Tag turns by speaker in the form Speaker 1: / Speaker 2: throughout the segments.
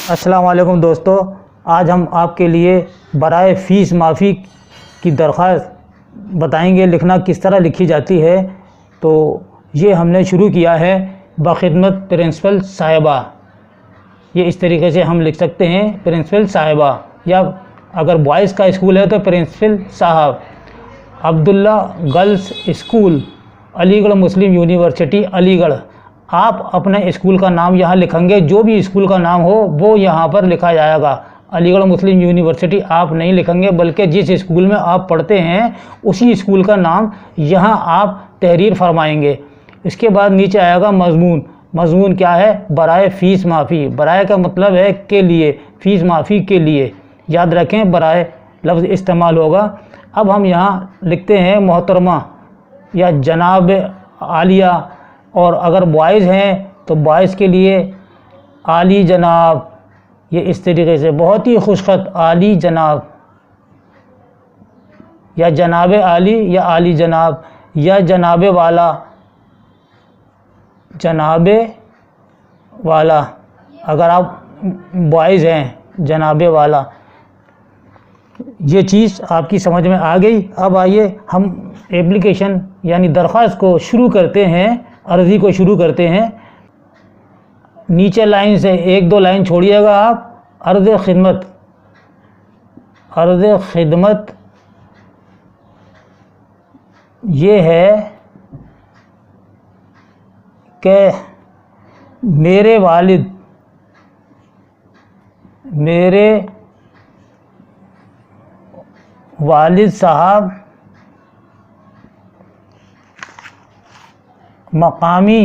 Speaker 1: अस्सलाम वालेकुम दोस्तों, आज हम आपके लिए बराए फ़ीस माफ़ी की दरख्वास्त बताएंगे लिखना किस तरह लिखी जाती है। तो ये हमने शुरू किया है बख़िदमत प्रिंसिपल साहिबा। ये इस तरीके से हम लिख सकते हैं प्रिंसिपल साहिबा, या अगर बॉयज़ का स्कूल है तो प्रिंसिपल साहब। अब्दुल्ला गर्ल्स स्कूल, अलीगढ़ मुस्लिम यूनिवर्सिटी अलीगढ़। आप अपने स्कूल का नाम यहाँ लिखेंगे, जो भी स्कूल का नाम हो वो यहाँ पर लिखा जाएगा। अलीगढ़ मुस्लिम यूनिवर्सिटी आप नहीं लिखेंगे, बल्कि जिस स्कूल में आप पढ़ते हैं उसी स्कूल का नाम यहाँ आप तहरीर फरमाएंगे। इसके बाद नीचे आएगा मज़मून। मज़मून क्या है? बराए फ़ीस माफ़ी। बराए का मतलब है के लिए, फ़ीस माफ़ी के लिए, याद रखें बराए लफ्ज़ इस्तेमाल होगा। अब हम यहाँ लिखते हैं मोहतरमा या जनाब आलिया, और अगर बॉयज़ हैं तो बॉयज़ के लिए आली जनाब। ये इस तरीके से बहुत ही खुशखत आली जनाब, या जनाब आली, या आली जनाब, या जनाब वाला, जनाब वाला। अगर आप बॉयज़ हैं जनाब वाला। ये चीज़ आपकी समझ में आ गई। अब आइए हम एप्लीकेशन यानी दरख्वास्त को शुरू करते हैं, अर्ज़ी को शुरू करते हैं। नीचे लाइन से एक दो लाइन छोड़िएगा आप। अर्ज़ खिदमत, अर्ज़ खिदमत ये है कि मेरे वालिद, मेरे वालिद साहब मकामी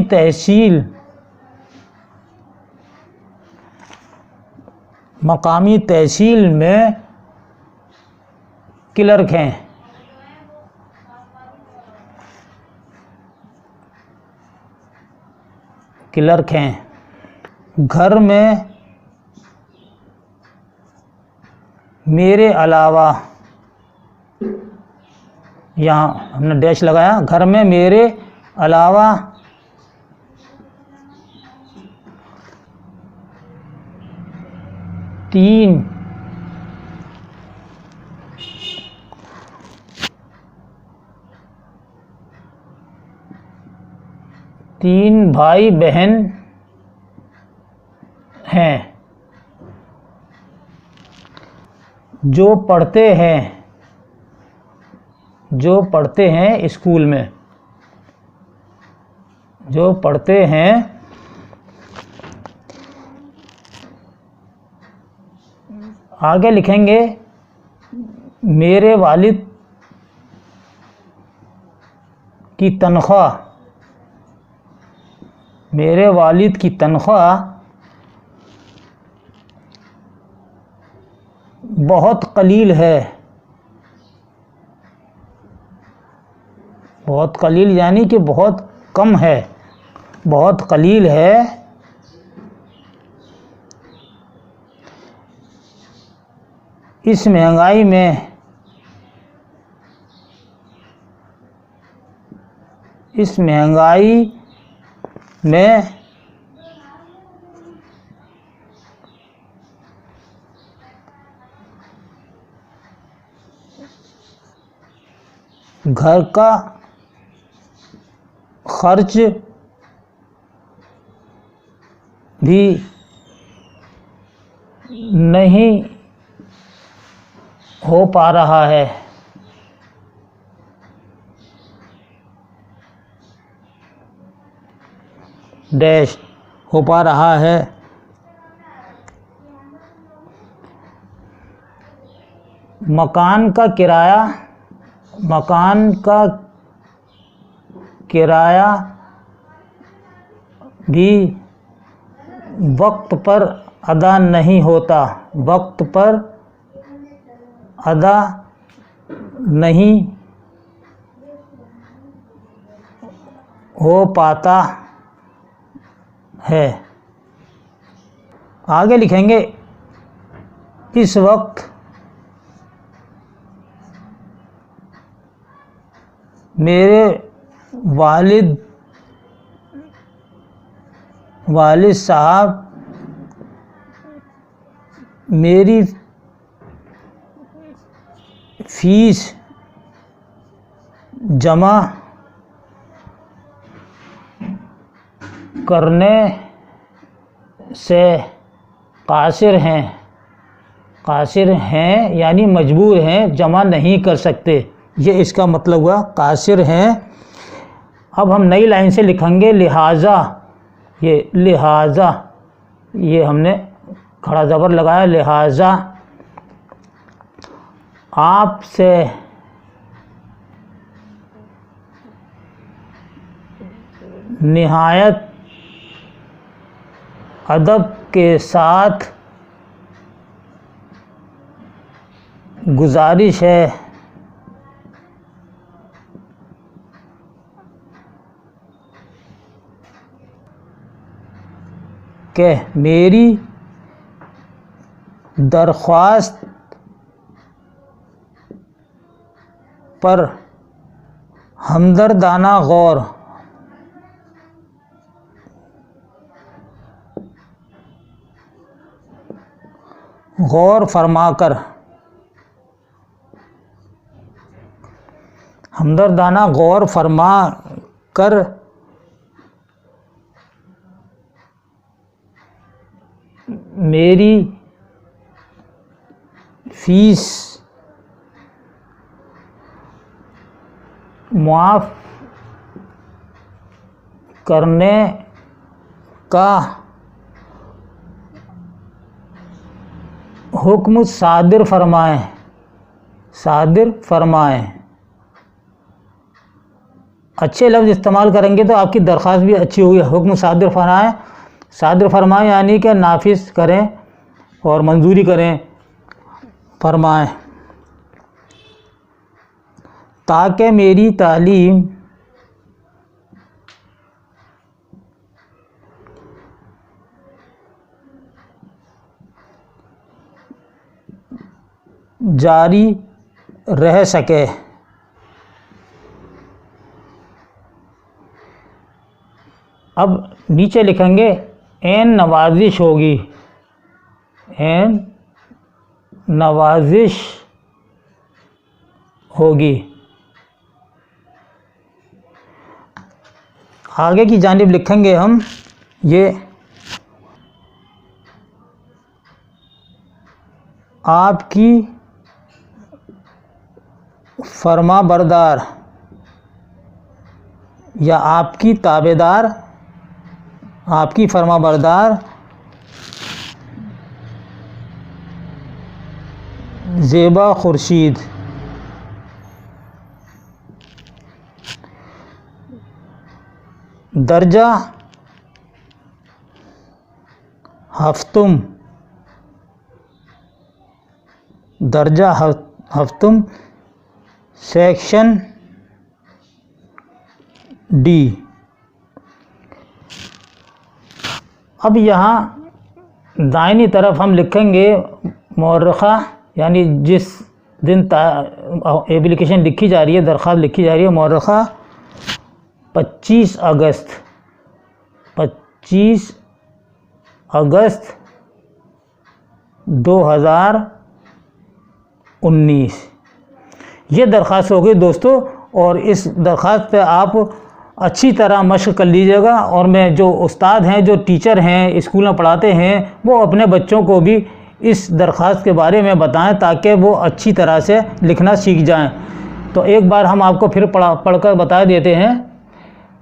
Speaker 1: तहसील, मकामी तहसील में क्लर्क हैं। क्लर्क हैं। घर में मेरे अलावा, यहाँ हमने डैश लगाया, घर में मेरे अलावा तीन भाई बहन हैं जो पढ़ते हैं स्कूल में, जो पढ़ते हैं। आगे लिखेंगे मेरे वालिद की तनख्वाह, मेरे वालिद की तनख्वाह बहुत कलील है। बहुत कलील यानी कि बहुत कम है, बहुत कलील है। इस महंगाई में, इस महंगाई में घर का खर्च भी नहीं हो पा रहा है। डैश हो पा रहा है। मकान का किराया, मकान का किराया भी वक्त पर अदा नहीं होता, वक्त पर अदा नहीं हो पाता है। आगे लिखेंगे इस वक्त मेरे वालिद वालिद साहब मेरी फ़ीस जमा करने से कासिर हैं यानी मजबूर हैं, जमा नहीं कर सकते, ये इसका मतलब हुआ, कासिर हैं। अब हम नई लाइन से लिखेंगे लिहाजा, ये लिहाजा, ये हमने खड़ा ज़बर लगाया, लिहाजा आपसे निहायत अदब के साथ गुजारिश है कि मेरी दरख्वास्त पर हमदर्दाना गौर फरमाकर, हमदर्दाना गौर फरमा कर मेरी फ़ीस मुआफ़ करने का हुक्म सादिर फरमाएं। अच्छे लफ्ज़ इस्तेमाल करेंगे तो आपकी दरख्वास्त भी अच्छी होगी। हुक्म सादिर फरमाएं यानी कि नाफिज करें और मंजूरी करें, फरमाएं, ताकि मेरी तालीम जारी रह सके। अब नीचे लिखेंगे एन नवाजिश होगी, एन नवाजिश होगी। आगे की जानिब लिखेंगे हम ये आपकी फरमा बरदार या आपकी ताबेदार, आपकी फरमा बरदार ज़ेबा खुर्शीद, दर्जा हफ्तुम, दर्जा हफ्तुम, सेक्शन डी। अब यहाँ दाहिनी तरफ हम लिखेंगे मौरख़ा, यानी जिस दिन एप्लीकेशन लिखी जा रही है, दरख्वास्त लिखी जा रही है, मौरख़ा 25 अगस्त 2019। ये दरख्वास्त हो गई दोस्तों, और इस दरख्वास्त पे आप अच्छी तरह मशक़ कर लीजिएगा। और मैं जो उस्ताद हैं, जो टीचर हैं, स्कूल में पढ़ाते हैं, वो अपने बच्चों को भी इस दरख्वास्त के बारे में बताएं ताकि वो अच्छी तरह से लिखना सीख जाएं। तो एक बार हम आपको फिर पढ़कर बता देते हैं।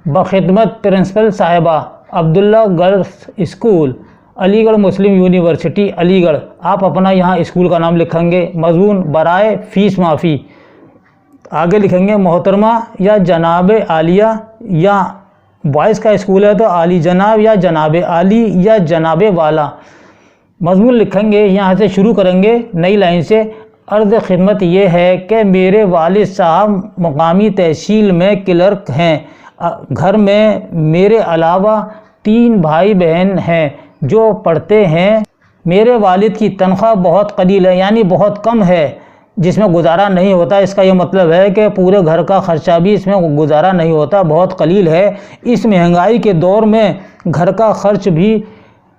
Speaker 1: बख़िदमत प्रिंसिपल साहिबा, अब्दुल्ला गर्ल्स स्कूल, अलीगढ़ मुस्लिम यूनिवर्सिटी अलीगढ़। आप अपना यहाँ स्कूल का नाम लिखेंगे। मज़मून बराए फ़ीस माफ़ी। आगे लिखेंगे मोहतरमा या जनाब आलिया, या बॉयज़ का स्कूल है तो आली जनाब या जनाब आली या जनाब वाला। मज़मून लिखेंगे, यहाँ से शुरू करेंगे नई लाइन से। अर्ज़ ख़िदमत ये है कि मेरे वालिद साहब मुकामी तहसील में क्लर्क हैं। घर में मेरे अलावा 3 भाई बहन हैं जो पढ़ते हैं। मेरे वालिद की तनख्वाह बहुत कलील है, यानी बहुत कम है, जिसमें गुजारा नहीं होता। इसका ये मतलब है कि पूरे घर का ख़र्चा भी इसमें गुजारा नहीं होता, बहुत कलील है। इस महंगाई के दौर में घर का खर्च भी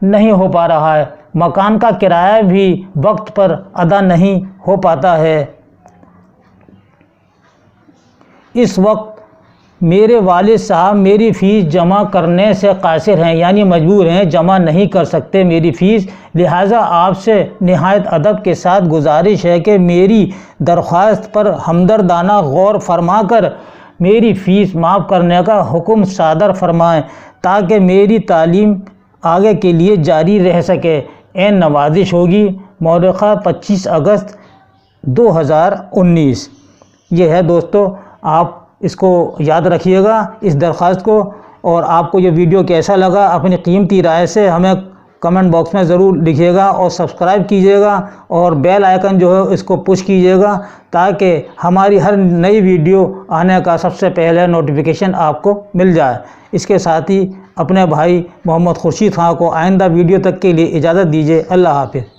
Speaker 1: नहीं हो पा रहा है, मकान का किराया भी वक्त पर अदा नहीं हो पाता है। इस वक्त मेरे वालिद साहब मेरी फ़ीस जमा करने से कासिर हैं, यानी मजबूर हैं, जमा नहीं कर सकते मेरी फ़ीस। लिहाजा आपसे निहायत अदब के साथ गुजारिश है कि मेरी दरख्वास्त पर हमदर्दाना गौर फरमा कर मेरी फ़ीस माफ़ करने का हुक्म सादर फरमाएं, ताकि मेरी तालीम आगे के लिए जारी रह सके। एन नवाजिश होगी। मौलिका 25 अगस्त 2019। ये है दोस्तों, आप इसको याद रखिएगा, इस दरख्वास्त को। और आपको ये वीडियो कैसा लगा अपनी कीमती राय से हमें कमेंट बॉक्स में ज़रूर लिखिएगा, और सब्सक्राइब कीजिएगा और बेल आइकन जो है इसको पुश कीजिएगा, ताकि हमारी हर नई वीडियो आने का सबसे पहले नोटिफिकेशन आपको मिल जाए। इसके साथ ही अपने भाई मोहम्मद खुर्शीद खां को आइंदा वीडियो तक के लिए इजाज़त दीजिए। अल्लाह हाफ़िज़।